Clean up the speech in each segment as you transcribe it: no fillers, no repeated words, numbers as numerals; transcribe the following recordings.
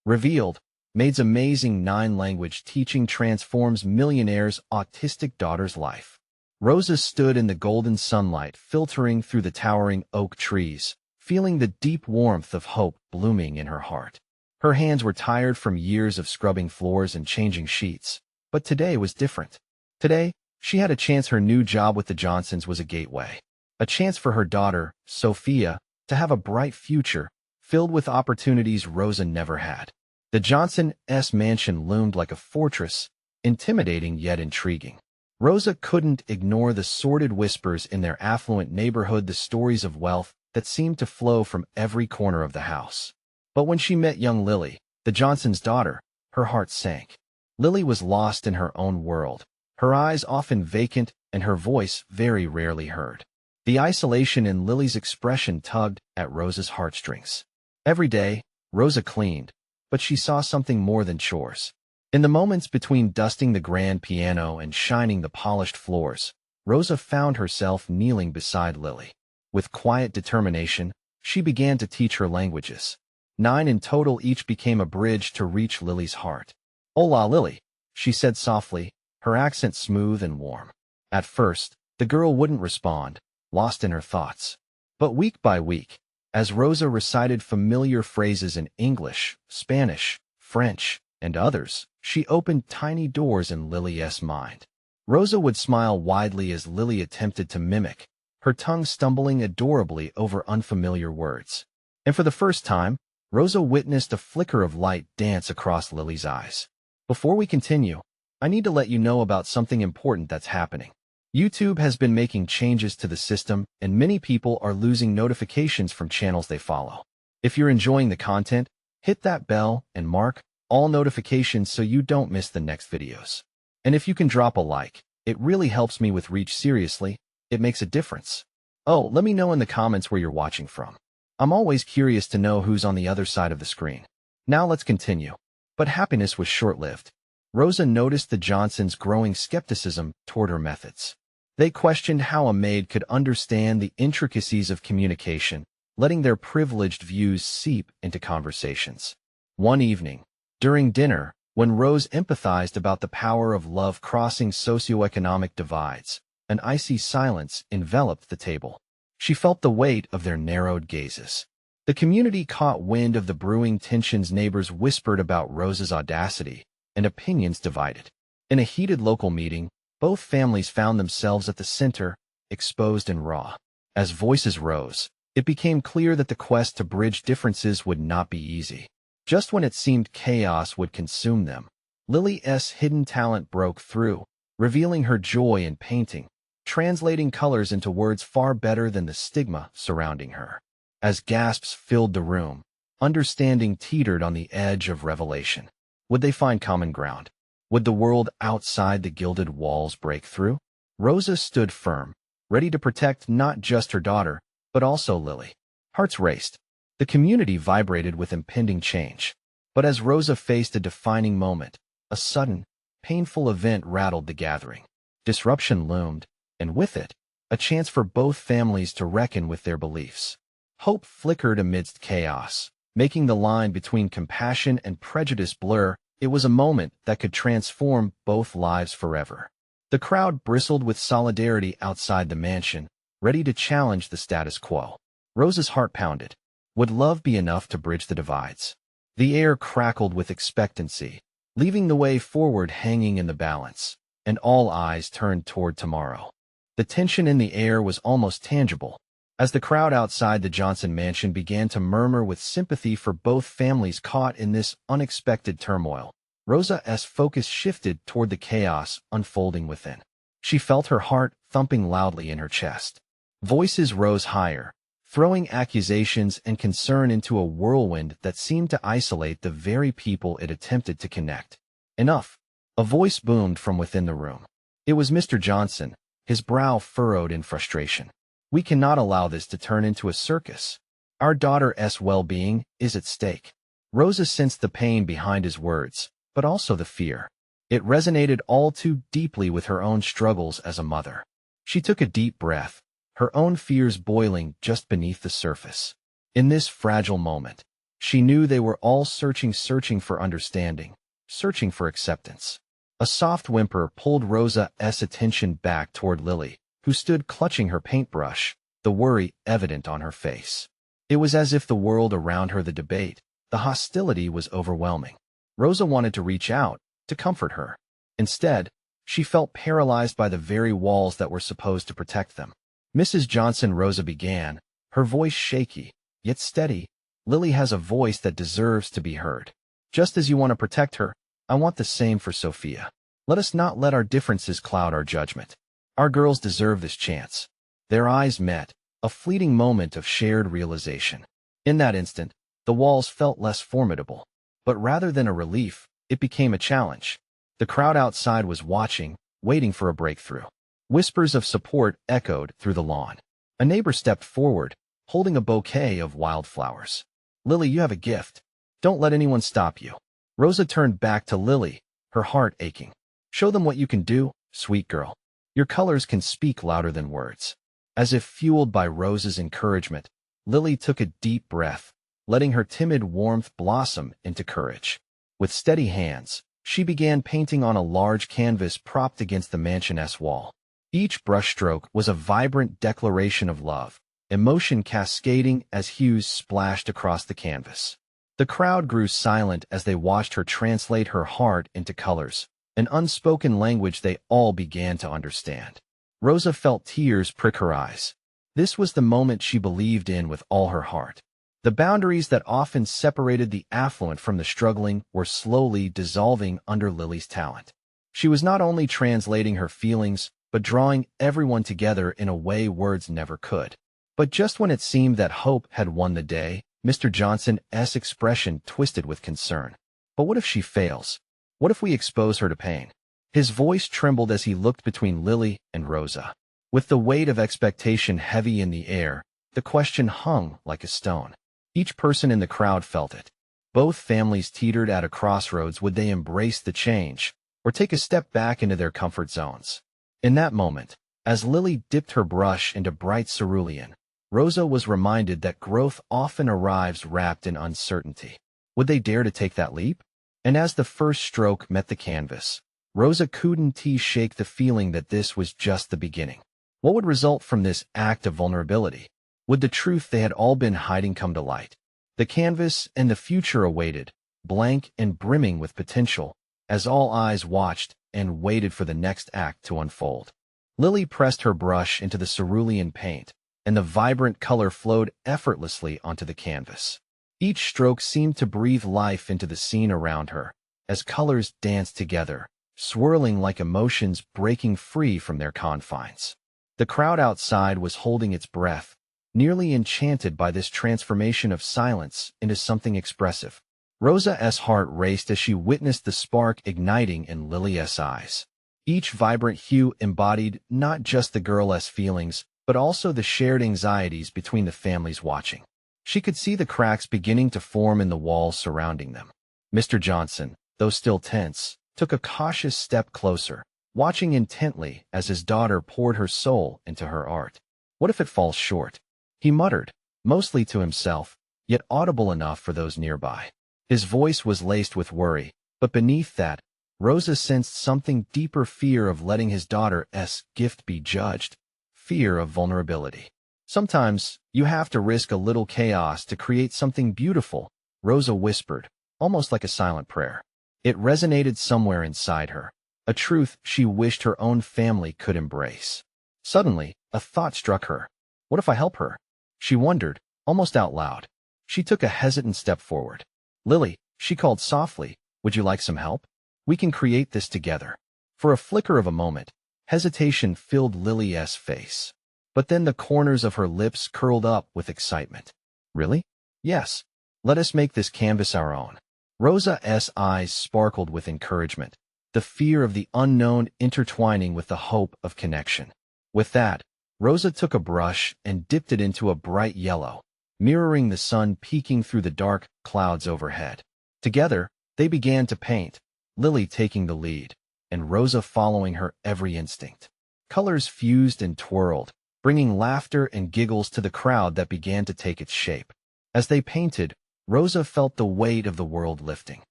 Revealed, Maid's amazing 9-language teaching transforms Millionaire's autistic daughter's life. Rosa stood in the golden sunlight filtering through the towering oak trees, feeling the deep warmth of hope blooming in her heart. Her hands were tired from years of scrubbing floors and changing sheets, but today was different. Today, she had a chance. Her new job with the Johnsons was a gateway. A chance for her daughter, Sophia, to have a bright future, filled with opportunities Rosa never had. The Johnsons' mansion loomed like a fortress, intimidating yet intriguing. Rosa couldn't ignore the sordid whispers in their affluent neighborhood, the stories of wealth that seemed to flow from every corner of the house. But when she met young Lily, the Johnsons' daughter, her heart sank. Lily was lost in her own world, her eyes often vacant and her voice very rarely heard. The isolation in Lily's expression tugged at Rosa's heartstrings. Every day, Rosa cleaned, but she saw something more than chores. In the moments between dusting the grand piano and shining the polished floors, Rosa found herself kneeling beside Lily. With quiet determination, she began to teach her languages. 9 in total, each became a bridge to reach Lily's heart. "Hola, Lily," she said softly, her accent smooth and warm. At first, the girl wouldn't respond, lost in her thoughts. But week by week, as Rosa recited familiar phrases in English, Spanish, French, and others, she opened tiny doors in Lily's mind. Rosa would smile widely as Lily attempted to mimic, her tongue stumbling adorably over unfamiliar words. And for the first time, Rosa witnessed a flicker of light dance across Lily's eyes. Before we continue, I need to let you know about something important that's happening. YouTube has been making changes to the system, and many people are losing notifications from channels they follow. If you're enjoying the content, hit that bell and mark all notifications so you don't miss the next videos. And if you can drop a like, it really helps me with reach. Seriously, it makes a difference. Oh, let me know in the comments where you're watching from. I'm always curious to know who's on the other side of the screen. Now let's continue. But happiness was short-lived. Rosa noticed the Johnsons' growing skepticism toward her methods. They questioned how a maid could understand the intricacies of communication, letting their privileged views seep into conversations. One evening, during dinner, when Rose empathized about the power of love crossing socioeconomic divides, an icy silence enveloped the table. She felt the weight of their narrowed gazes. The community caught wind of the brewing tensions. Neighbors whispered about Rose's audacity, and opinions divided. In a heated local meeting, both families found themselves at the center, exposed and raw. As voices rose, it became clear that the quest to bridge differences would not be easy. Just when it seemed chaos would consume them, Lily's hidden talent broke through, revealing her joy in painting, translating colors into words far better than the stigma surrounding her. As gasps filled the room, understanding teetered on the edge of revelation. Would they find common ground? Would the world outside the gilded walls break through? Rosa stood firm, ready to protect not just her daughter, but also Lily. Hearts raced. The community vibrated with impending change. But as Rosa faced a defining moment, a sudden, painful event rattled the gathering. Disruption loomed, and with it, a chance for both families to reckon with their beliefs. Hope flickered amidst chaos, making the line between compassion and prejudice blur. It was a moment that could transform both lives forever. The crowd bristled with solidarity outside the mansion, ready to challenge the status quo. Rosa's heart pounded. Would love be enough to bridge the divides? The air crackled with expectancy, leaving the way forward hanging in the balance, and all eyes turned toward tomorrow. The tension in the air was almost tangible. As the crowd outside the Johnson mansion began to murmur with sympathy for both families caught in this unexpected turmoil, Rosa's focus shifted toward the chaos unfolding within. She felt her heart thumping loudly in her chest. Voices rose higher, throwing accusations and concern into a whirlwind that seemed to isolate the very people it attempted to connect. Enough! A voice boomed from within the room. It was Mr. Johnson, his brow furrowed in frustration. We cannot allow this to turn into a circus. Our daughter's well-being is at stake. Rosa sensed the pain behind his words, but also the fear. It resonated all too deeply with her own struggles as a mother. She took a deep breath, her own fears boiling just beneath the surface. In this fragile moment, She knew they were all searching for understanding, searching for acceptance. A soft whimper pulled Rosa's attention back toward Lily, who stood clutching her paintbrush, the worry evident on her face. It was as if the world around her, the debate, the hostility was overwhelming. Rosa wanted to reach out, to comfort her. Instead, she felt paralyzed by the very walls that were supposed to protect them. "Mrs. Johnson," Rosa began, her voice shaky, yet steady, "Lily has a voice that deserves to be heard. Just as you want to protect her, I want the same for Sophia. Let us not let our differences cloud our judgment. Our girls deserve this chance." Their eyes met, a fleeting moment of shared realization. In that instant, the walls felt less formidable. But rather than a relief, it became a challenge. The crowd outside was watching, waiting for a breakthrough. Whispers of support echoed through the lawn. A neighbor stepped forward, holding a bouquet of wildflowers. "Lily, you have a gift. Don't let anyone stop you." Rosa turned back to Lily, her heart aching. "Show them what you can do, sweet girl. Your colors can speak louder than words." As if fueled by Rosa's encouragement, Lily took a deep breath, letting her timid warmth blossom into courage. With steady hands, she began painting on a large canvas propped against the mansion's wall. Each brushstroke was a vibrant declaration of love, emotion cascading as hues splashed across the canvas. The crowd grew silent as they watched her translate her heart into colors, an unspoken language they all began to understand. Rosa felt tears prick her eyes. This was the moment she believed in with all her heart. The boundaries that often separated the affluent from the struggling were slowly dissolving under Lily's talent. She was not only translating her feelings, but drawing everyone together in a way words never could. But just when it seemed that hope had won the day, Mr. Johnson's expression twisted with concern. "But what if she fails? What if we expose her to pain?" His voice trembled as he looked between Lily and Rosa. With the weight of expectation heavy in the air, the question hung like a stone. Each person in the crowd felt it. Both families teetered at a crossroads. Would they embrace the change, or take a step back into their comfort zones? In that moment, as Lily dipped her brush into bright cerulean, Rosa was reminded that growth often arrives wrapped in uncertainty. Would they dare to take that leap? And as the first stroke met the canvas, Rosa couldn't shake the feeling that this was just the beginning. What would result from this act of vulnerability? Would the truth they had all been hiding come to light? The canvas and the future awaited, blank and brimming with potential, as all eyes watched and waited for the next act to unfold. Lily pressed her brush into the cerulean paint, and the vibrant color flowed effortlessly onto the canvas. Each stroke seemed to breathe life into the scene around her, as colors danced together, swirling like emotions breaking free from their confines. The crowd outside was holding its breath, nearly enchanted by this transformation of silence into something expressive. Rosa's heart raced as she witnessed the spark igniting in Lily's eyes. Each vibrant hue embodied not just the girl's feelings, but also the shared anxieties between the families watching. She could see the cracks beginning to form in the walls surrounding them. Mr. Johnson, though still tense, took a cautious step closer, watching intently as his daughter poured her soul into her art. "What if it falls short?" he muttered, mostly to himself, yet audible enough for those nearby. His voice was laced with worry, but beneath that, Rosa sensed something deeper: fear of letting his daughter's gift be judged, fear of vulnerability. "Sometimes, you have to risk a little chaos to create something beautiful," Rosa whispered, almost like a silent prayer. It resonated somewhere inside her, a truth she wished her own family could embrace. Suddenly, a thought struck her. What if I help her? She wondered, almost out loud. She took a hesitant step forward. "Lily," she called softly, "would you like some help? We can create this together." For a flicker of a moment, hesitation filled Lily's face. But then the corners of her lips curled up with excitement. "Really? Yes. Let us make this canvas our own." Rosa's eyes sparkled with encouragement, the fear of the unknown intertwining with the hope of connection. With that, Rosa took a brush and dipped it into a bright yellow, mirroring the sun peeking through the dark clouds overhead. Together, they began to paint, Lily taking the lead, and Rosa following her every instinct. Colors fused and twirled, bringing laughter and giggles to the crowd that began to take its shape. As they painted, Rosa felt the weight of the world lifting.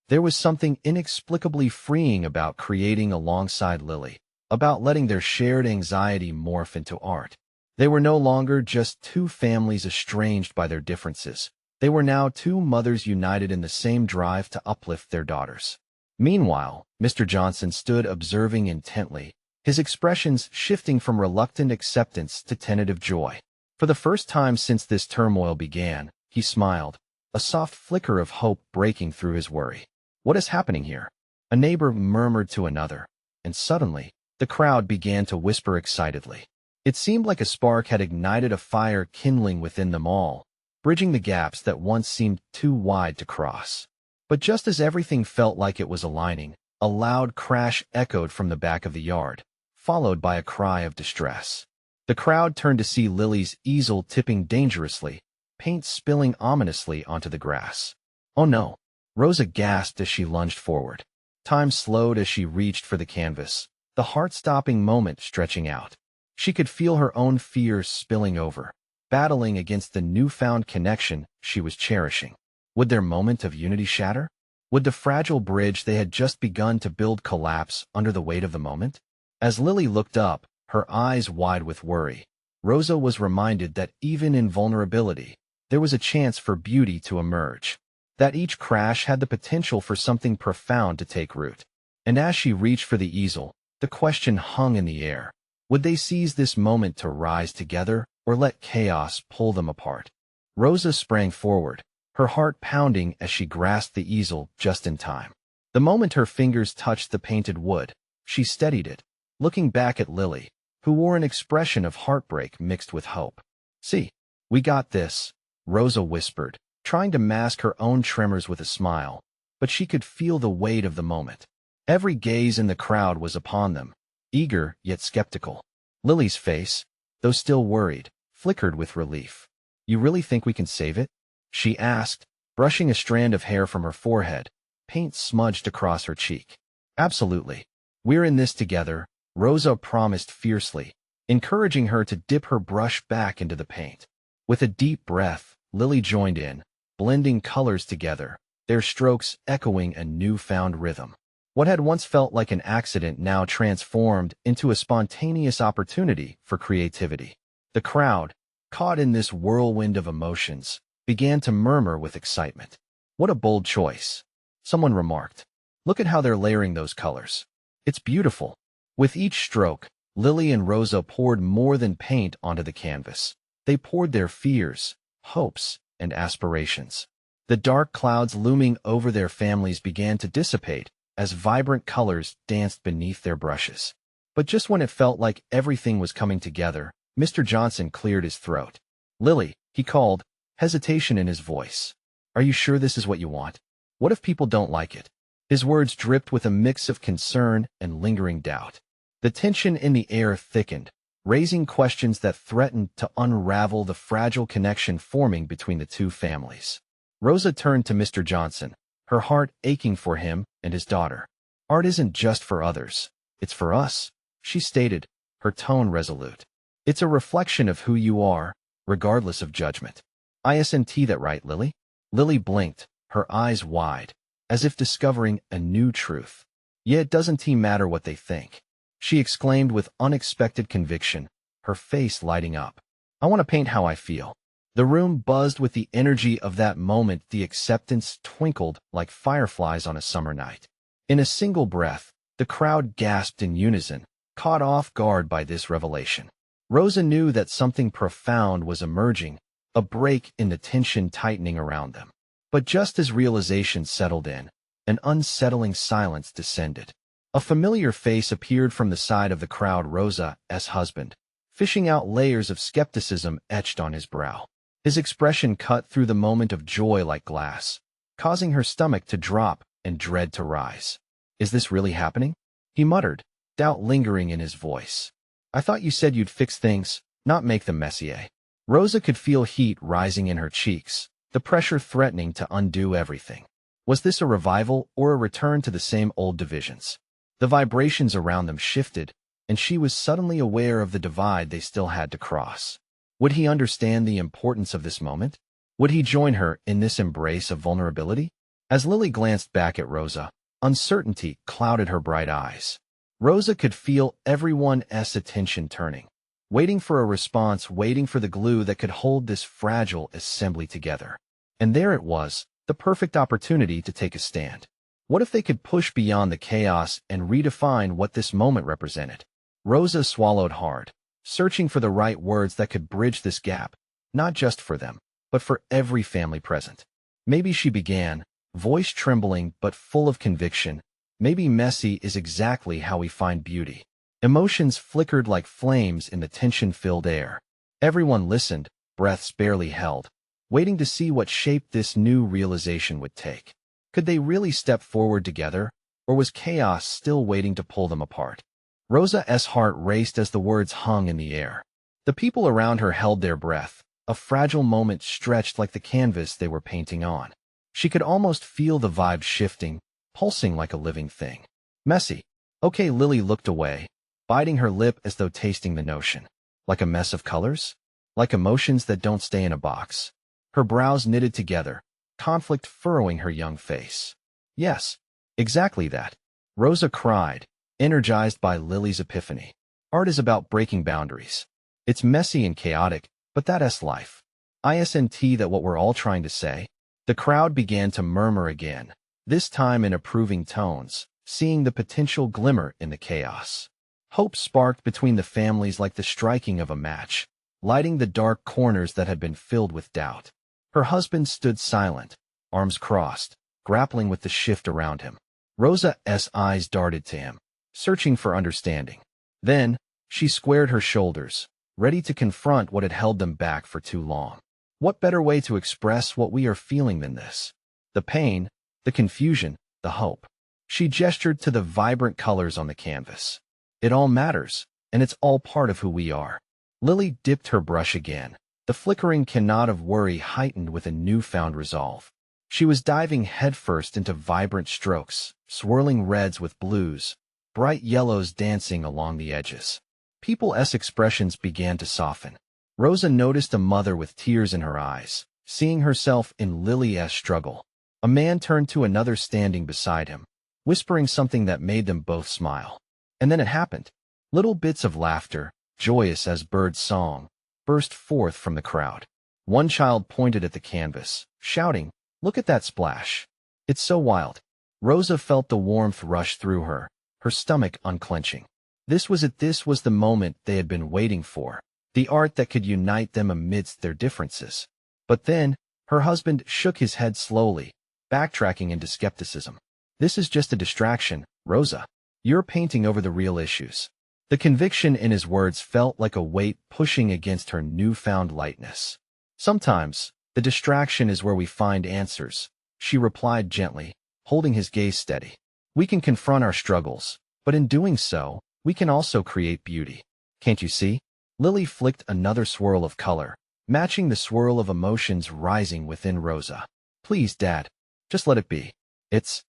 There was something inexplicably freeing about creating alongside Lily, about letting their shared anxiety morph into art. They were no longer just two families estranged by their differences. They were now two mothers united in the same drive to uplift their daughters. Meanwhile, Mr. Johnson stood observing intently, his expressions shifting from reluctant acceptance to tentative joy. For the first time since this turmoil began, he smiled, a soft flicker of hope breaking through his worry. "What is happening here?" a neighbor murmured to another, and suddenly, the crowd began to whisper excitedly. It seemed like a spark had ignited a fire kindling within them all, bridging the gaps that once seemed too wide to cross. But just as everything felt like it was aligning, a loud crash echoed from the back of the yard, followed by a cry of distress. The crowd turned to see Lily's easel tipping dangerously, paint spilling ominously onto the grass. "Oh no!" Rosa gasped as she lunged forward. Time slowed as she reached for the canvas, the heart-stopping moment stretching out. She could feel her own fears spilling over, battling against the newfound connection she was cherishing. Would their moment of unity shatter? Would the fragile bridge they had just begun to build collapse under the weight of the moment? As Lily looked up, her eyes wide with worry, Rosa was reminded that even in vulnerability, there was a chance for beauty to emerge, that each crash had the potential for something profound to take root. And as she reached for the easel, the question hung in the air. Would they seize this moment to rise together or let chaos pull them apart? Rosa sprang forward, her heart pounding as she grasped the easel just in time. The moment her fingers touched the painted wood, she steadied it, looking back at Lily, who wore an expression of heartbreak mixed with hope. "See, we got this," Rosa whispered, trying to mask her own tremors with a smile, but she could feel the weight of the moment. Every gaze in the crowd was upon them, eager yet skeptical. Lily's face, though still worried, flickered with relief. "You really think we can save it?" she asked, brushing a strand of hair from her forehead, paint smudged across her cheek. "Absolutely. We're in this together," Rosa promised fiercely, encouraging her to dip her brush back into the paint. With a deep breath, Lily joined in, blending colors together, their strokes echoing a newfound rhythm. What had once felt like an accident now transformed into a spontaneous opportunity for creativity. The crowd, caught in this whirlwind of emotions, began to murmur with excitement. "What a bold choice," someone remarked. "Look at how they're layering those colors. It's beautiful." With each stroke, Lily and Rosa poured more than paint onto the canvas. They poured their fears, hopes, and aspirations. The dark clouds looming over their families began to dissipate as vibrant colors danced beneath their brushes. But just when it felt like everything was coming together, Mr. Johnson cleared his throat. "Lily," he called, hesitation in his voice. "Are you sure this is what you want? What if people don't like it?" His words dripped with a mix of concern and lingering doubt. The tension in the air thickened, raising questions that threatened to unravel the fragile connection forming between the two families. Rosa turned to Mr. Johnson, her heart aching for him and his daughter. "Art isn't just for others. It's for us," she stated, her tone resolute. "It's a reflection of who you are, regardless of judgment." "Isn't that right, Lily?" Lily blinked, her eyes wide, as if discovering a new truth. "Yeah, it doesn't matter what they think," she exclaimed with unexpected conviction, her face lighting up. "I want to paint how I feel." The room buzzed with the energy of that moment. The acceptance twinkled like fireflies on a summer night. In a single breath, the crowd gasped in unison, caught off guard by this revelation. Rosa knew that something profound was emerging, a break in the tension tightening around them. But just as realization settled in, an unsettling silence descended. A familiar face appeared from the side of the crowd. Rosa's husband, fishing out layers of skepticism etched on his brow. His expression cut through the moment of joy like glass, causing her stomach to drop and dread to rise. "Is this really happening?" he muttered, doubt lingering in his voice. "I thought you said you'd fix things, not make them messier." Rosa could feel heat rising in her cheeks, the pressure threatening to undo everything. Was this a revival or a return to the same old divisions? The vibrations around them shifted, and she was suddenly aware of the divide they still had to cross. Would he understand the importance of this moment? Would he join her in this embrace of vulnerability? As Lily glanced back at Rosa, uncertainty clouded her bright eyes. Rosa could feel everyone's attention turning, waiting for a response, waiting for the glue that could hold this fragile assembly together. And there it was, the perfect opportunity to take a stand. What if they could push beyond the chaos and redefine what this moment represented? Rosa swallowed hard, searching for the right words that could bridge this gap, not just for them, but for every family present. Maybe she began, voice trembling but full of conviction. Maybe messy is exactly how we find beauty. Emotions flickered like flames in the tension-filled air. Everyone listened, breaths barely held, waiting to see what shape this new realization would take. Could they really step forward together, or was chaos still waiting to pull them apart? Rosa's heart raced as the words hung in the air. The people around her held their breath, a fragile moment stretched like the canvas they were painting on. She could almost feel the vibe shifting, pulsing like a living thing. Messy. Okay, Lily looked away, biting her lip as though tasting the notion. Like a mess of colors? Like emotions that don't stay in a box. Her brows knitted together, conflict furrowing her young face. Yes, exactly that. Rosa cried, energized by Lily's epiphany. Art is about breaking boundaries. It's messy and chaotic, but that's life. Isn't that what we're all trying to say? The crowd began to murmur again, this time in approving tones, seeing the potential glimmer in the chaos. Hope sparked between the families like the striking of a match, lighting the dark corners that had been filled with doubt. Her husband stood silent, arms crossed, grappling with the shift around him. Rosa's eyes darted to him, searching for understanding. Then, she squared her shoulders, ready to confront what had held them back for too long. What better way to express what we are feeling than this? The pain, the confusion, the hope. She gestured to the vibrant colors on the canvas. It all matters, and it's all part of who we are. Lily dipped her brush again, the flickering knot of worry heightened with a newfound resolve. She was diving headfirst into vibrant strokes, swirling reds with blues, bright yellows dancing along the edges. People's expressions began to soften. Rosa noticed a mother with tears in her eyes, seeing herself in Lily's struggle. A man turned to another standing beside him, whispering something that made them both smile. And then it happened. Little bits of laughter, joyous as bird song, burst forth from the crowd. One child pointed at the canvas, shouting, "Look at that splash. It's so wild." Rosa felt the warmth rush through her, her stomach unclenching. This was it. This was the moment they had been waiting for, the art that could unite them amidst their differences. But then, her husband shook his head slowly, backtracking into skepticism. "This is just a distraction, Rosa. You're painting over the real issues." The conviction in his words felt like a weight pushing against her newfound lightness. "Sometimes, the distraction is where we find answers," she replied gently, holding his gaze steady. "We can confront our struggles, but in doing so, we can also create beauty. Can't you see?" Lily flicked another swirl of color, matching the swirl of emotions rising within Rosa. "Please, Dad, just let it be. It's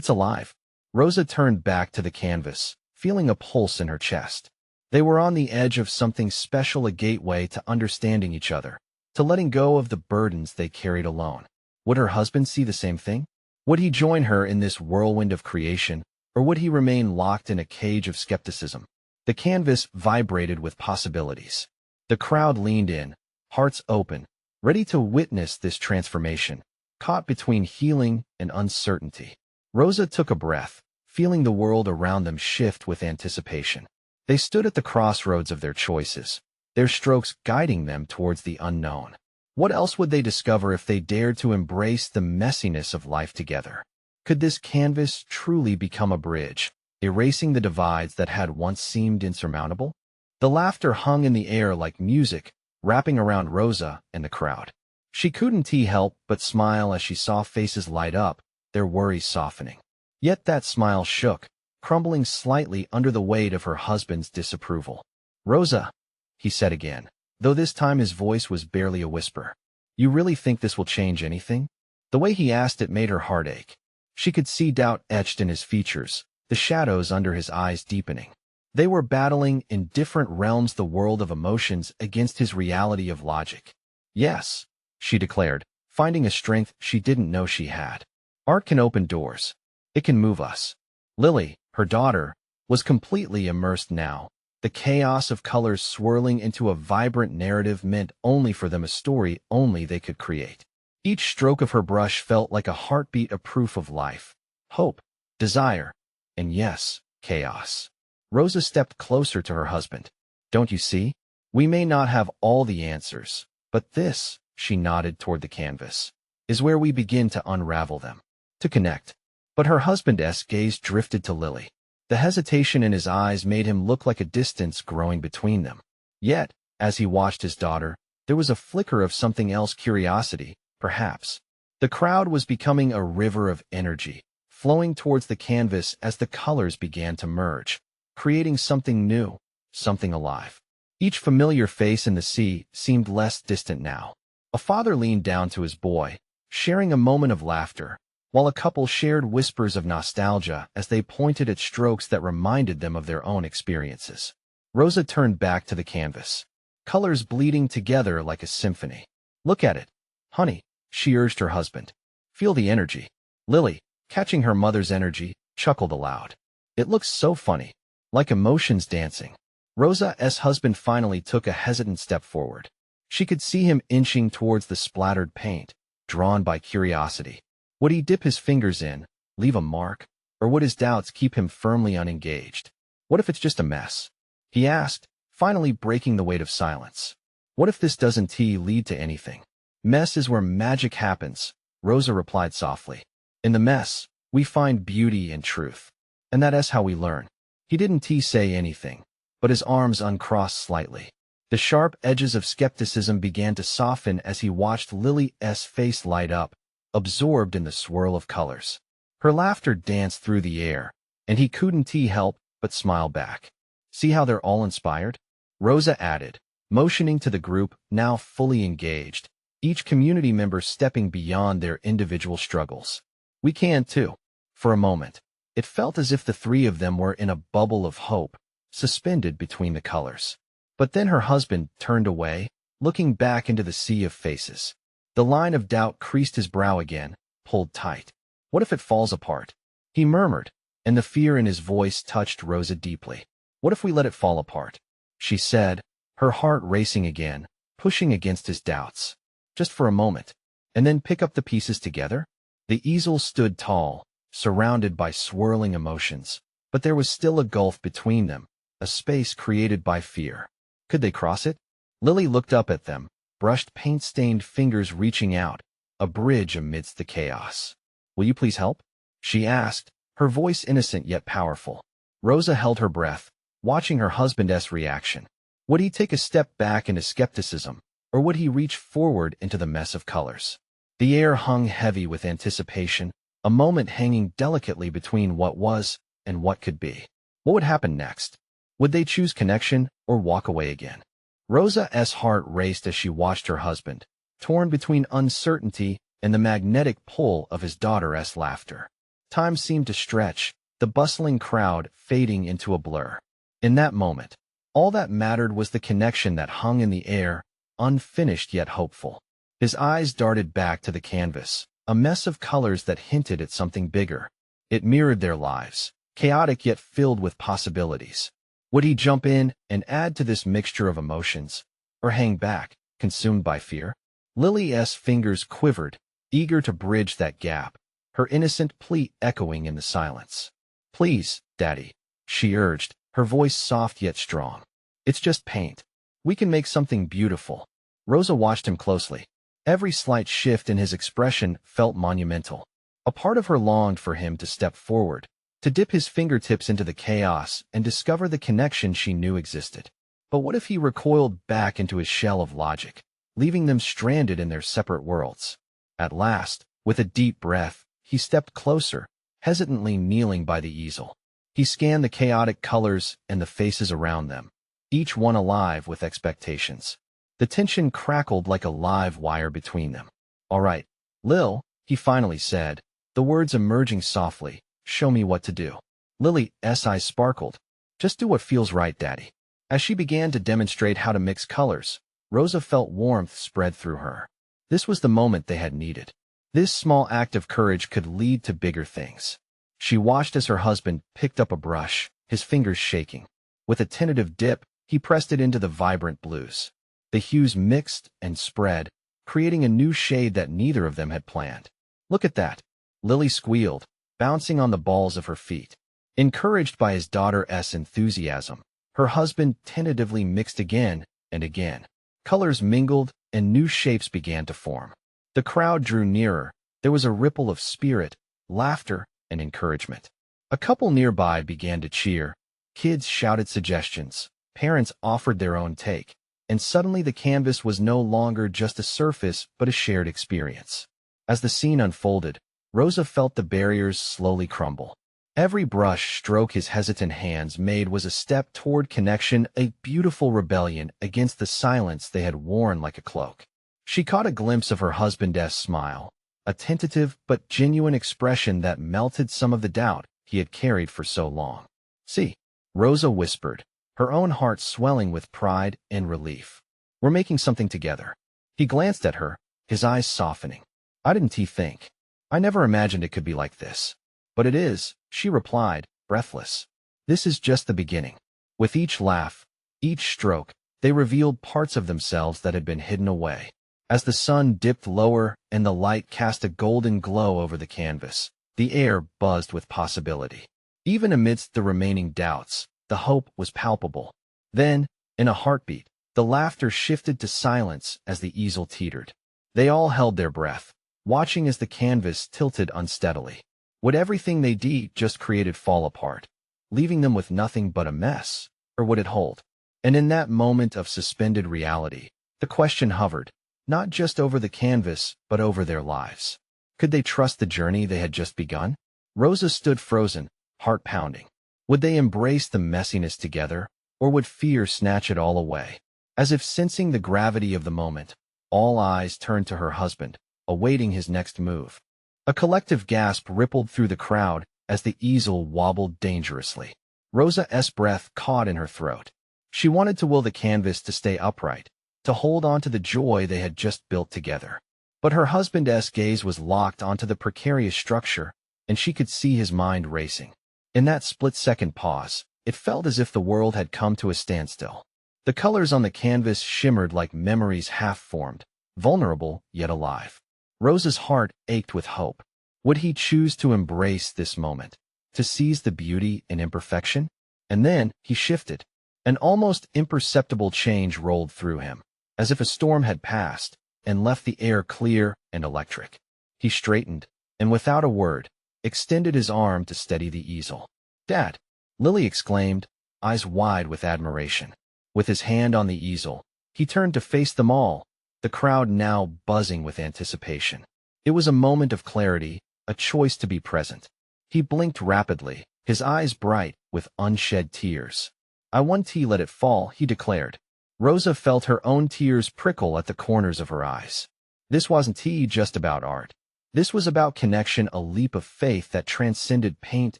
alive." Rosa turned back to the canvas, feeling a pulse in her chest. They were on the edge of something special, a gateway to understanding each other, to letting go of the burdens they carried alone. Would her husband see the same thing? Would he join her in this whirlwind of creation, or would he remain locked in a cage of skepticism? The canvas vibrated with possibilities. The crowd leaned in, hearts open, ready to witness this transformation, caught between healing and uncertainty. Rosa took a breath, feeling the world around them shift with anticipation. They stood at the crossroads of their choices, their strokes guiding them towards the unknown. What else would they discover if they dared to embrace the messiness of life together? Could this canvas truly become a bridge, erasing the divides that had once seemed insurmountable? The laughter hung in the air like music, wrapping around Rosa and the crowd. She couldn't help but smile as she saw faces light up, their worries softening. Yet that smile shook, crumbling slightly under the weight of her husband's disapproval. "Rosa," he said again, though this time his voice was barely a whisper. "You really think this will change anything?" The way he asked it made her heart ache. She could see doubt etched in his features, the shadows under his eyes deepening. They were battling in different realms, the world of emotions against his reality of logic. "Yes," she declared, finding a strength she didn't know she had. Art can open doors. It can move us. Lily, her daughter, was completely immersed now, the chaos of colors swirling into a vibrant narrative meant only for them, a story only they could create. Each stroke of her brush felt like a heartbeat, a proof of life, hope, desire, and yes, chaos. Rosa stepped closer to her husband. Don't you see? We may not have all the answers, but this, she nodded toward the canvas, is where we begin to unravel them, to connect. But her husband's gaze drifted to Lily. The hesitation in his eyes made him look like a distance growing between them. Yet, as he watched his daughter, there was a flicker of something else, curiosity, perhaps. The crowd was becoming a river of energy, flowing towards the canvas as the colors began to merge, creating something new, something alive. Each familiar face in the sea seemed less distant now. A father leaned down to his boy, sharing a moment of laughter, while a couple shared whispers of nostalgia as they pointed at strokes that reminded them of their own experiences. Rosa turned back to the canvas, colors bleeding together like a symphony. Look at it, honey, she urged her husband. Feel the energy. Lily, catching her mother's energy, chuckled aloud. It looks so funny, like emotions dancing. Rosa's husband finally took a hesitant step forward. She could see him inching towards the splattered paint, drawn by curiosity. Would he dip his fingers in, leave a mark, or would his doubts keep him firmly unengaged? What if it's just a mess? He asked, finally breaking the weight of silence. What if this doesn't lead to anything? Mess is where magic happens, Rosa replied softly. In the mess, we find beauty and truth. And that's how we learn. He didn't say anything, but his arms uncrossed slightly. The sharp edges of skepticism began to soften as he watched Lily's face light up, absorbed in the swirl of colors. Her laughter danced through the air, and he couldn't help but smile back. See how they're all inspired? Rosa added, motioning to the group now fully engaged, each community member stepping beyond their individual struggles. We can too. For a moment, it felt as if the three of them were in a bubble of hope, suspended between the colors. But then her husband turned away, looking back into the sea of faces. The line of doubt creased his brow again, pulled tight. What if it falls apart? He murmured, and the fear in his voice touched Rosa deeply. What if we let it fall apart? She said, her heart racing again, pushing against his doubts. Just for a moment, and then pick up the pieces together? The easel stood tall, surrounded by swirling emotions, but there was still a gulf between them, a space created by fear. Could they cross it? Lily looked up at them, brushed paint-stained fingers reaching out, a bridge amidst the chaos. Will you please help? She asked, her voice innocent yet powerful. Rosa held her breath, watching her husband's reaction. Would he take a step back into skepticism, or would he reach forward into the mess of colors? The air hung heavy with anticipation, a moment hanging delicately between what was and what could be. What would happen next? Would they choose connection or walk away again? Rosa's heart raced as she watched her husband, torn between uncertainty and the magnetic pull of his daughter's laughter. Time seemed to stretch, the bustling crowd fading into a blur. In that moment, all that mattered was the connection that hung in the air, unfinished yet hopeful. His eyes darted back to the canvas, a mess of colors that hinted at something bigger. It mirrored their lives, chaotic yet filled with possibilities. Would he jump in and add to this mixture of emotions, or hang back, consumed by fear? Lily's fingers quivered, eager to bridge that gap, her innocent plea echoing in the silence. Please, Daddy, she urged, her voice soft yet strong. It's just paint. We can make something beautiful. Rosa watched him closely. Every slight shift in his expression felt monumental. A part of her longed for him to step forward, to dip his fingertips into the chaos and discover the connection she knew existed. But what if he recoiled back into his shell of logic, leaving them stranded in their separate worlds? At last, with a deep breath, he stepped closer, hesitantly kneeling by the easel. He scanned the chaotic colors and the faces around them, each one alive with expectations. The tension crackled like a live wire between them. All right, Lil, he finally said, the words emerging softly. Show me what to do. Lily's eyes sparkled. Just do what feels right, Daddy. As she began to demonstrate how to mix colors, Rosa felt warmth spread through her. This was the moment they had needed. This small act of courage could lead to bigger things. She watched as her husband picked up a brush, his fingers shaking. With a tentative dip, he pressed it into the vibrant blues. The hues mixed and spread, creating a new shade that neither of them had planned. "Look at that," Lily squealed, bouncing on the balls of her feet. Encouraged by his daughter's enthusiasm, her husband tentatively mixed again and again. Colors mingled, and new shapes began to form. The crowd drew nearer. There was a ripple of spirit, laughter, and encouragement. A couple nearby began to cheer. Kids shouted suggestions. Parents offered their own take. And suddenly the canvas was no longer just a surface, but a shared experience. As the scene unfolded, Rosa felt the barriers slowly crumble. Every brush stroke his hesitant hands made was a step toward connection, a beautiful rebellion against the silence they had worn like a cloak. She caught a glimpse of her husband's smile, a tentative but genuine expression that melted some of the doubt he had carried for so long. "See," Rosa whispered, her own heart swelling with pride and relief. "We're making something together." He glanced at her, his eyes softening. "I didn't think. I never imagined it could be like this." "But it is," she replied, breathless. "This is just the beginning." With each laugh, each stroke, they revealed parts of themselves that had been hidden away. As the sun dipped lower and the light cast a golden glow over the canvas, the air buzzed with possibility. Even amidst the remaining doubts, the hope was palpable. Then, in a heartbeat, the laughter shifted to silence as the easel teetered. They all held their breath, watching as the canvas tilted unsteadily. Would everything they did just created fall apart, leaving them with nothing but a mess, or would it hold? And in that moment of suspended reality, the question hovered, not just over the canvas, but over their lives. Could they trust the journey they had just begun? Rosa stood frozen, heart pounding. Would they embrace the messiness together, or would fear snatch it all away? As if sensing the gravity of the moment, all eyes turned to her husband, awaiting his next move. A collective gasp rippled through the crowd as the easel wobbled dangerously. Rosa's breath caught in her throat. She wanted to will the canvas to stay upright, to hold on to the joy they had just built together. But her husband's gaze was locked onto the precarious structure, and she could see his mind racing. In that split-second pause, it felt as if the world had come to a standstill. The colors on the canvas shimmered like memories half-formed, vulnerable yet alive. Rosa's heart ached with hope. Would he choose to embrace this moment, to seize the beauty and imperfection? And then he shifted. An almost imperceptible change rolled through him, as if a storm had passed and left the air clear and electric. He straightened, and without a word, extended his arm to steady the easel. "Dad!" Lily exclaimed, eyes wide with admiration. With his hand on the easel, he turned to face them all, the crowd now buzzing with anticipation. It was a moment of clarity, a choice to be present. He blinked rapidly, his eyes bright with unshed tears. "I won't let it fall," he declared. Rosa felt her own tears prickle at the corners of her eyes. This wasn't just about art. This was about connection, a leap of faith that transcended paint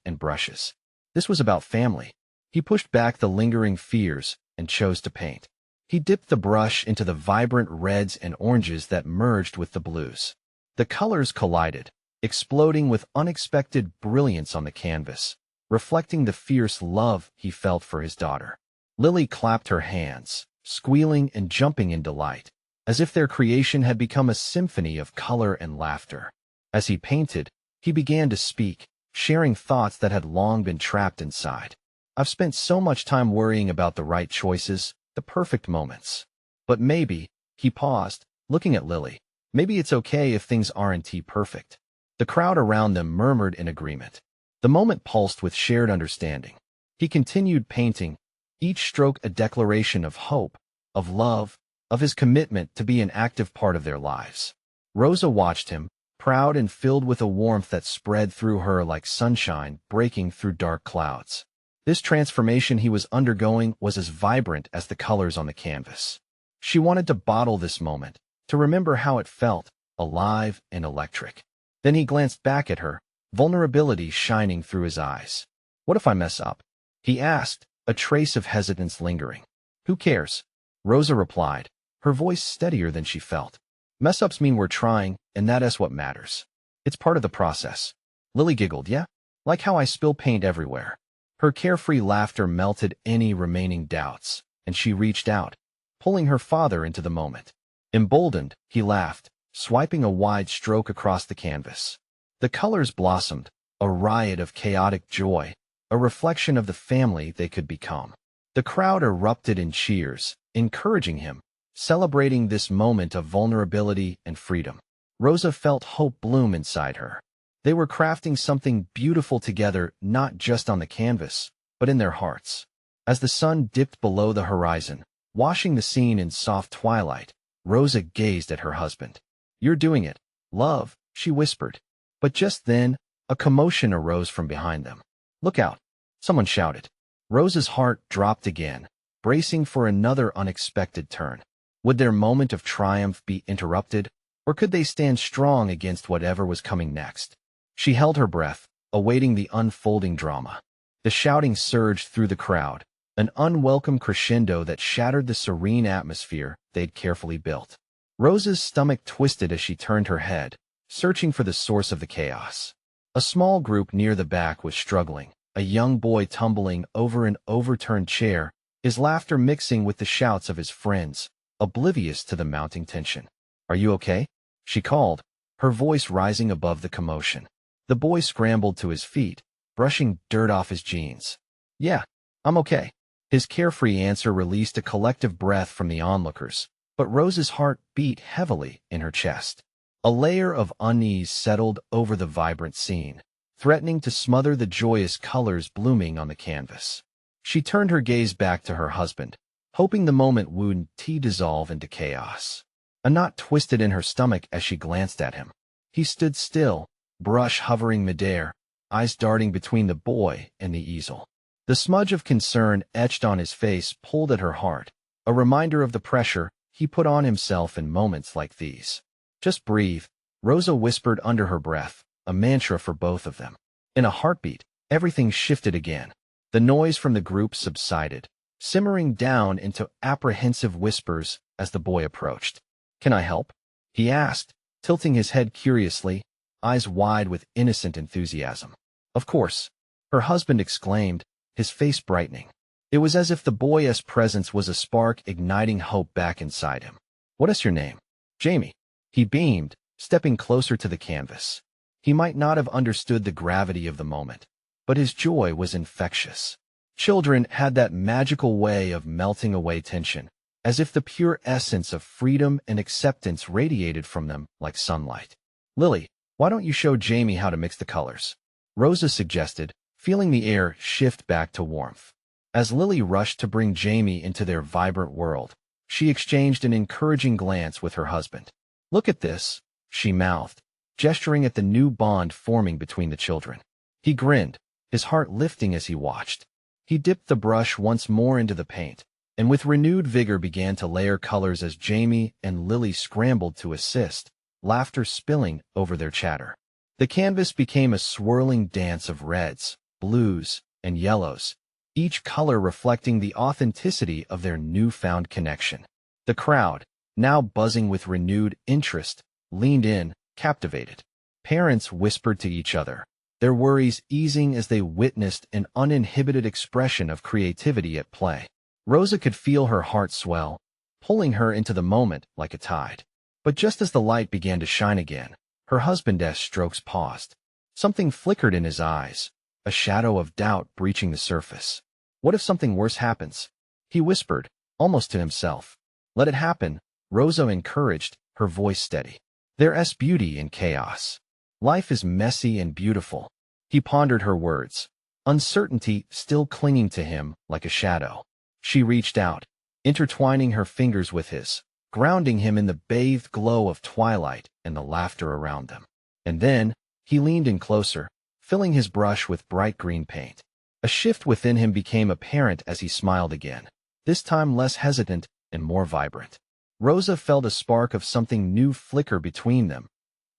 and brushes. This was about family. He pushed back the lingering fears and chose to paint. He dipped the brush into the vibrant reds and oranges that merged with the blues. The colors collided, exploding with unexpected brilliance on the canvas, reflecting the fierce love he felt for his daughter. Lily clapped her hands, squealing and jumping in delight, as if their creation had become a symphony of color and laughter. As he painted, he began to speak, sharing thoughts that had long been trapped inside. "I've spent so much time worrying about the right choices, the perfect moments. But maybe," he paused, looking at Lily, "maybe it's okay if things aren't perfect." The crowd around them murmured in agreement. The moment pulsed with shared understanding. He continued painting, each stroke a declaration of hope, of love, of his commitment to be an active part of their lives. Rosa watched him, proud and filled with a warmth that spread through her like sunshine breaking through dark clouds. This transformation he was undergoing was as vibrant as the colors on the canvas. She wanted to bottle this moment, to remember how it felt, alive and electric. Then he glanced back at her, vulnerability shining through his eyes. "What if I mess up?" he asked, a trace of hesitance lingering. "Who cares?" Rosa replied, her voice steadier than she felt. Mess-ups mean we're trying, and that is what matters. It's part of the process. Lily giggled, yeah? Like how I spill paint everywhere. Her carefree laughter melted any remaining doubts, and she reached out, pulling her father into the moment. Emboldened, he laughed, swiping a wide stroke across the canvas. The colors blossomed, a riot of chaotic joy, a reflection of the family they could become. The crowd erupted in cheers, encouraging him, celebrating this moment of vulnerability and freedom. Rosa felt hope bloom inside her. They were crafting something beautiful together, not just on the canvas, but in their hearts. As the sun dipped below the horizon, washing the scene in soft twilight, Rosa gazed at her husband. "You're doing it, love," she whispered. But just then, a commotion arose from behind them. "Look out!" someone shouted. Rosa's heart dropped again, bracing for another unexpected turn. Would their moment of triumph be interrupted, or could they stand strong against whatever was coming next? She held her breath, awaiting the unfolding drama. The shouting surged through the crowd, an unwelcome crescendo that shattered the serene atmosphere they'd carefully built. Rosa's stomach twisted as she turned her head, searching for the source of the chaos. A small group near the back was struggling, a young boy tumbling over an overturned chair, his laughter mixing with the shouts of his friends, oblivious to the mounting tension. "Are you okay?" she called, her voice rising above the commotion. The boy scrambled to his feet, brushing dirt off his jeans. "Yeah, I'm okay." His carefree answer released a collective breath from the onlookers, but Rosa's heart beat heavily in her chest. A layer of unease settled over the vibrant scene, threatening to smother the joyous colors blooming on the canvas. She turned her gaze back to her husband, hoping the moment wouldn't dissolve into chaos. A knot twisted in her stomach as she glanced at him. He stood still, brush hovering midair, eyes darting between the boy and the easel. The smudge of concern etched on his face pulled at her heart, a reminder of the pressure he put on himself in moments like these. "Just breathe," Rosa whispered under her breath, a mantra for both of them. In a heartbeat, everything shifted again. The noise from the group subsided, simmering down into apprehensive whispers as the boy approached. "Can I help?" he asked, tilting his head curiously, eyes wide with innocent enthusiasm. "Of course," her husband exclaimed, his face brightening. It was as if the boy's presence was a spark igniting hope back inside him. "What is your name?" "Jamie." He beamed, stepping closer to the canvas. He might not have understood the gravity of the moment, but his joy was infectious. Children had that magical way of melting away tension, as if the pure essence of freedom and acceptance radiated from them like sunlight. "Lily, why don't you show Jamie how to mix the colors?" Rosa suggested, feeling the air shift back to warmth. As Lily rushed to bring Jamie into their vibrant world, she exchanged an encouraging glance with her husband. "Look at this," she mouthed, gesturing at the new bond forming between the children. He grinned, his heart lifting as he watched. He dipped the brush once more into the paint, and with renewed vigor began to layer colors as Jamie and Lily scrambled to assist, laughter spilling over their chatter. The canvas became a swirling dance of reds, blues, and yellows, each color reflecting the authenticity of their newfound connection. The crowd, now buzzing with renewed interest, leaned in, captivated. Parents whispered to each other, their worries easing as they witnessed an uninhibited expression of creativity at play. Rosa could feel her heart swell, pulling her into the moment like a tide. But just as the light began to shine again, her husband's strokes paused. Something flickered in his eyes, a shadow of doubt breaching the surface. "What if something worse happens?" he whispered, almost to himself. "Let it happen," Rosa encouraged, her voice steady. "There's beauty in chaos. Life is messy and beautiful." He pondered her words, uncertainty still clinging to him like a shadow. She reached out, intertwining her fingers with his, grounding him in the bathed glow of twilight and the laughter around them. And then, he leaned in closer, filling his brush with bright green paint. A shift within him became apparent as he smiled again, this time less hesitant and more vibrant. Rosa felt a spark of something new flicker between them.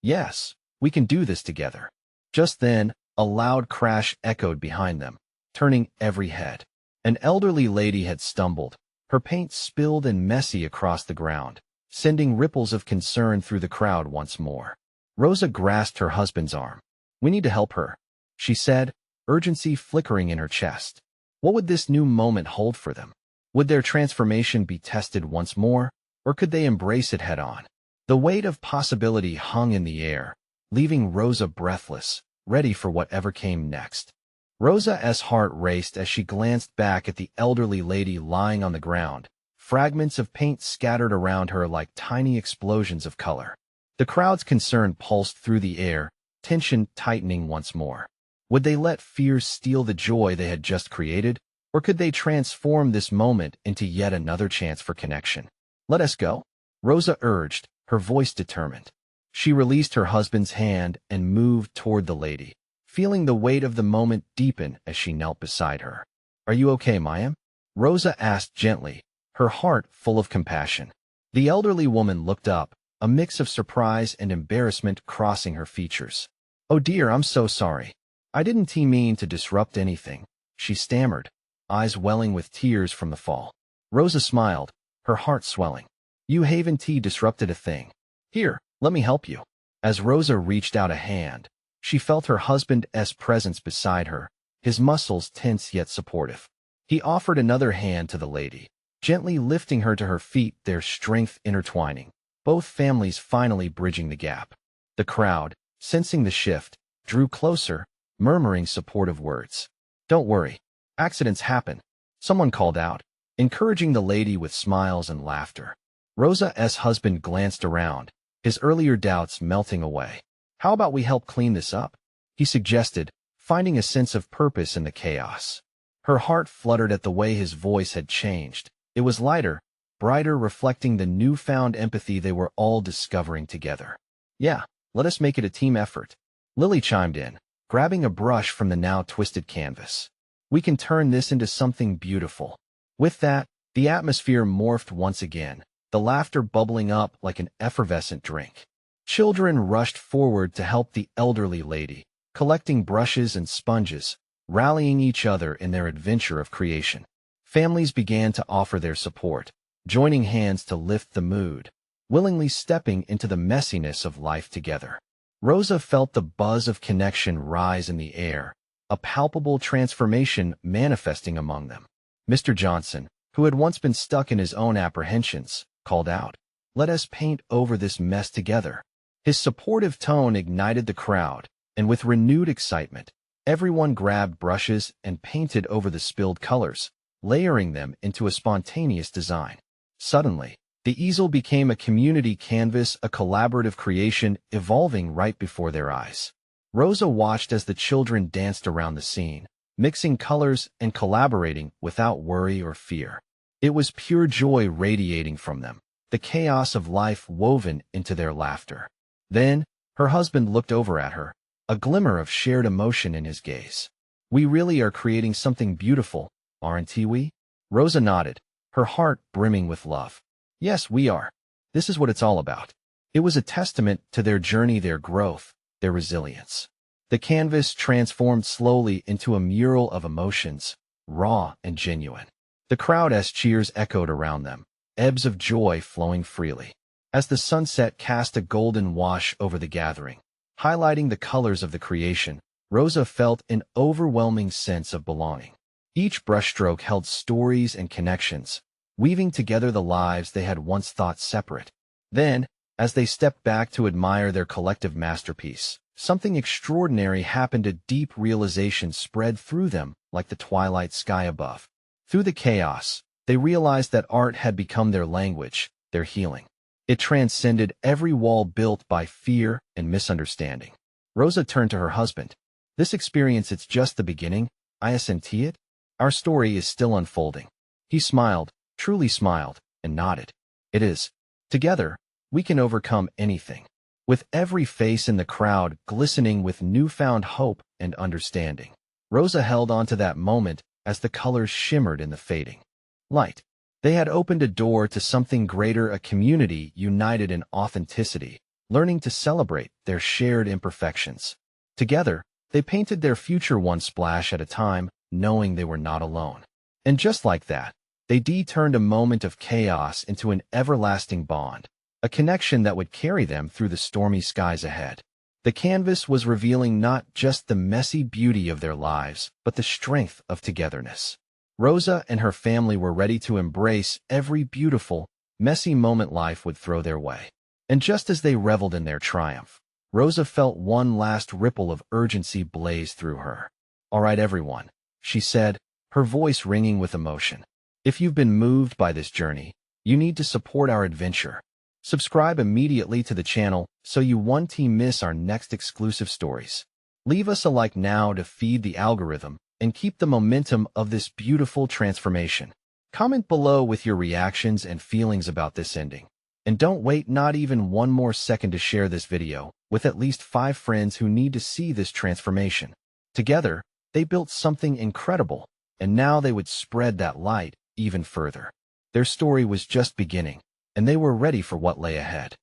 "Yes, we can do this together." Just then, a loud crash echoed behind them, turning every head. An elderly lady had stumbled, her paint spilled and messy across the ground, sending ripples of concern through the crowd once more. Rosa grasped her husband's arm. "We need to help her," she said, urgency flickering in her chest. What would this new moment hold for them? Would their transformation be tested once more, or could they embrace it head-on? The weight of possibility hung in the air, leaving Rosa breathless, ready for whatever came next. Rosa's heart raced as she glanced back at the elderly lady lying on the ground, fragments of paint scattered around her like tiny explosions of color. The crowd's concern pulsed through the air, tension tightening once more. Would they let fear steal the joy they had just created, or could they transform this moment into yet another chance for connection? "Let us go," Rosa urged, her voice determined. She released her husband's hand and moved toward the lady, feeling the weight of the moment deepen as she knelt beside her. "Are you okay, Mayim?" Rosa asked gently, her heart full of compassion. The elderly woman looked up, a mix of surprise and embarrassment crossing her features. "Oh dear, I'm so sorry. I didn't mean to disrupt anything," she stammered, eyes welling with tears from the fall. Rosa smiled, her heart swelling. "You haven't disrupted a thing. Here, let me help you." As Rosa reached out a hand, she felt her husband's presence beside her, his muscles tense yet supportive. He offered another hand to the lady, gently lifting her to her feet, their strength intertwining, both families finally bridging the gap. The crowd, sensing the shift, drew closer, murmuring supportive words. "Don't worry. Accidents happen," someone called out, encouraging the lady with smiles and laughter. Rosa's husband glanced around, his earlier doubts melting away. "How about we help clean this up?" he suggested, finding a sense of purpose in the chaos. Her heart fluttered at the way his voice had changed. It was lighter, brighter, reflecting the newfound empathy they were all discovering together. "Yeah, let us make it a team effort," Lily chimed in, grabbing a brush from the now twisted canvas. "We can turn this into something beautiful." With that, the atmosphere morphed once again, the laughter bubbling up like an effervescent drink. Children rushed forward to help the elderly lady, collecting brushes and sponges, rallying each other in their adventure of creation. Families began to offer their support, joining hands to lift the mood, willingly stepping into the messiness of life together. Rosa felt the buzz of connection rise in the air, a palpable transformation manifesting among them. Mr. Johnson, who had once been stuck in his own apprehensions, called out, "Let us paint over this mess together." His supportive tone ignited the crowd, and with renewed excitement, everyone grabbed brushes and painted over the spilled colors, layering them into a spontaneous design. Suddenly, the easel became a community canvas, a collaborative creation evolving right before their eyes. Rosa watched as the children danced around the scene, mixing colors and collaborating without worry or fear. It was pure joy radiating from them, the chaos of life woven into their laughter. Then, her husband looked over at her, a glimmer of shared emotion in his gaze. "We really are creating something beautiful, aren't we?" Rosa nodded, her heart brimming with love. "Yes, we are. This is what it's all about." It was a testament to their journey, their growth, their resilience. The canvas transformed slowly into a mural of emotions, raw and genuine. The crowd's cheers echoed around them, ebbs of joy flowing freely. As the sunset cast a golden wash over the gathering, highlighting the colors of the creation, Rosa felt an overwhelming sense of belonging. Each brushstroke held stories and connections, weaving together the lives they had once thought separate. Then, as they stepped back to admire their collective masterpiece, something extraordinary happened. A deep realization spread through them like the twilight sky above. Through the chaos, they realized that art had become their language, their healing. It transcended every wall built by fear and misunderstanding. Rosa turned to her husband. "This experience, it's just the beginning. I senti it. Our story is still unfolding." He smiled, truly smiled, and nodded. "It is. Together, we can overcome anything." With every face in the crowd glistening with newfound hope and understanding, Rosa held on to that moment as the colors shimmered in the fading light. They had opened a door to something greater, a community united in authenticity, learning to celebrate their shared imperfections. Together, they painted their future one splash at a time, knowing they were not alone. And just like that, they turned a moment of chaos into an everlasting bond, a connection that would carry them through the stormy skies ahead. The canvas was revealing not just the messy beauty of their lives, but the strength of togetherness. Rosa and her family were ready to embrace every beautiful, messy moment life would throw their way. And just as they reveled in their triumph, Rosa felt one last ripple of urgency blaze through her. "All right, everyone," she said, her voice ringing with emotion. "If you've been moved by this journey, you need to support our adventure. Subscribe immediately to the channel so you won't miss our next exclusive stories. Leave us a like now to feed the algorithm and keep the momentum of this beautiful transformation. Comment below with your reactions and feelings about this ending. And don't wait not even one more second to share this video with at least 5 friends who need to see this transformation. Together, they built something incredible, and now they would spread that light even further. Their story was just beginning, and they were ready for what lay ahead.